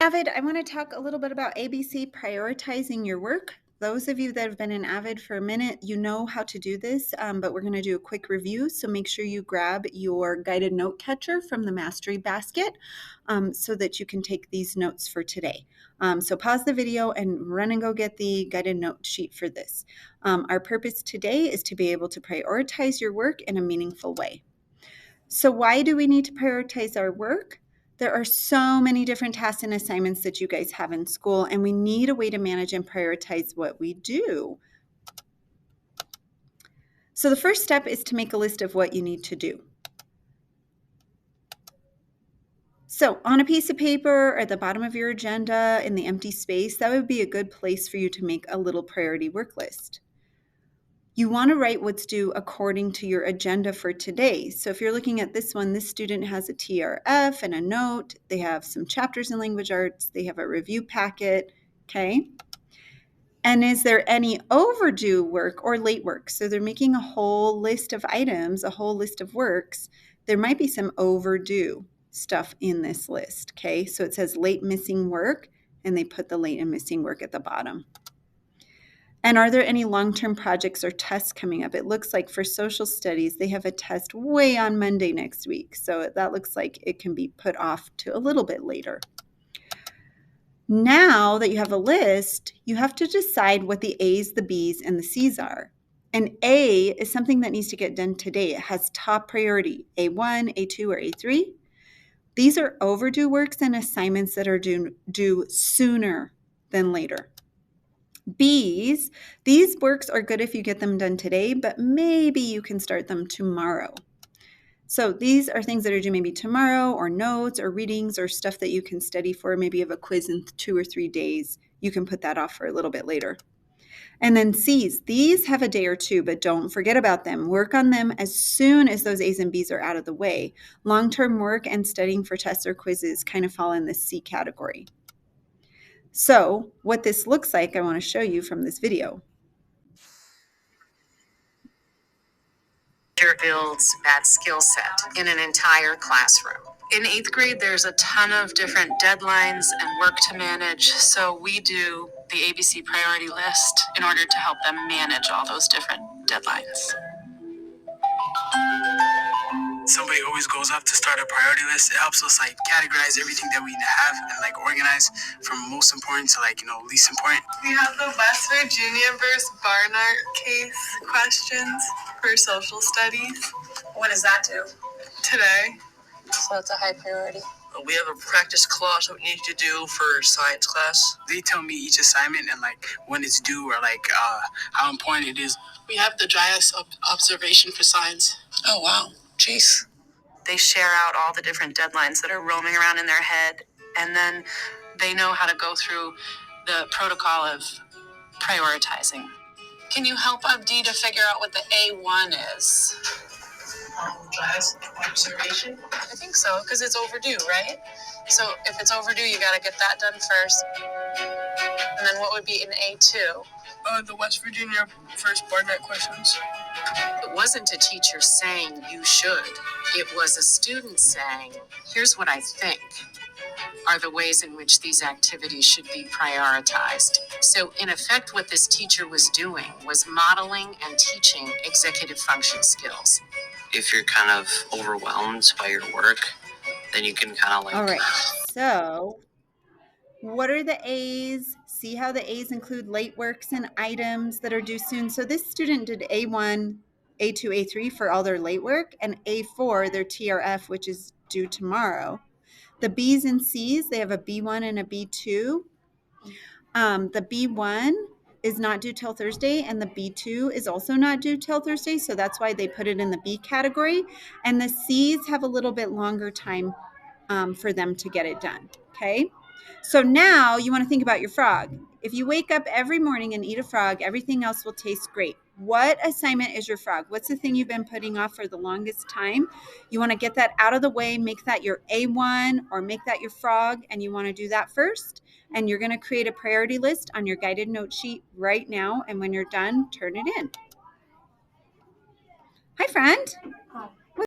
Avid, I want to talk a little bit about ABC, prioritizing your work. Those of you that have been in Avid for a minute, you know how to do this, but we're going to do a quick review. So make sure you grab your guided note catcher from the Mastery Basket so that you can take these notes for today. So pause the video and run and go get the guided note sheet for this. Our purpose today is to be able to prioritize your work in a meaningful way. So why do we need to prioritize our work? There are so many different tasks and assignments that you guys have in school, and we need a way to manage and prioritize what we do. So the first step is to make a list of what you need to do. So on a piece of paper or at the bottom of your agenda in the empty space, that would be a good place for you to make a little priority work list. You want to write what's due according to your agenda for today. So if you're looking at this one, this student has a TRF and a note. They have some chapters in language arts. They have a review packet, okay? And is there any overdue work or late work? So they're making a whole list of items, a whole list of works. There might be some overdue stuff in this list, okay? So it says late missing work, and they put the late and missing work at the bottom. And are there any long-term projects or tests coming up? It looks like for social studies, they have a test way on Monday next week. So that looks like it can be put off to a little bit later. Now that you have a list, you have to decide what the A's, the B's, and the C's are. An A is something that needs to get done today. It has top priority, A1, A2, or A3. These are overdue works and assignments that are due sooner than later. B's, these works are good if you get them done today, but maybe you can start them tomorrow. So these are things that are due maybe tomorrow, or notes or readings or stuff that you can study for. Maybe you have a quiz in 2 or 3 days. You can put that off for a little bit later. And then C's, these have a day or two, but don't forget about them. Work on them as soon as those A's and B's are out of the way. Long-term work and studying for tests or quizzes kind of fall in the C category. So what this looks like, I want to show you from this video. Builds that skill set in an entire classroom. In 8th grade, there's a ton of different deadlines and work to manage, so we do the ABC priority list in order to help them manage all those different deadlines. Somebody always goes up to start a priority list. It helps us categorize everything that we have and organize from most important to least important. We have the West Virginia versus Barnard case questions for social studies. When does that do? Today. So that's a high priority. We have a practice clause that we need to do for science class. They tell me each assignment and when it's due or how important it is. We have the JIS observation for science. Oh, wow. Jeez. They share out all the different deadlines that are roaming around in their head, and then they know how to go through the protocol of prioritizing. Can you help Abdi to figure out what the A1 is? JIS observation? I think so, because it's overdue, right? So if it's overdue, you got to get that done first. And then what would be in A2? The West Virginia first Barnard questions. It wasn't a teacher saying you should. It was a student saying, here's what I think are the ways in which these activities should be prioritized. So in effect, what this teacher was doing was modeling and teaching executive function skills. If you're kind of overwhelmed by your work, then you can kind of All right, so what are the A's? See how the A's include late works and items that are due soon. So this student did A1, A2, A3 for all their late work, and A4, their TRF, which is due tomorrow. The B's and C's, they have a B1 and a B2. The B1 is not due till Thursday, and the B2 is also not due till Thursday, so that's why they put it in the B category. And the C's have a little bit longer time for them to get it done, okay? So now you want to think about your frog. If you wake up every morning and eat a frog, everything else will taste great. What assignment is your frog? What's the thing you've been putting off for the longest time? You want to get that out of the way, make that your A1 or make that your frog, and you want to do that first. And you're going to create a priority list on your guided note sheet right now. And when you're done, turn it in. Hi, friend.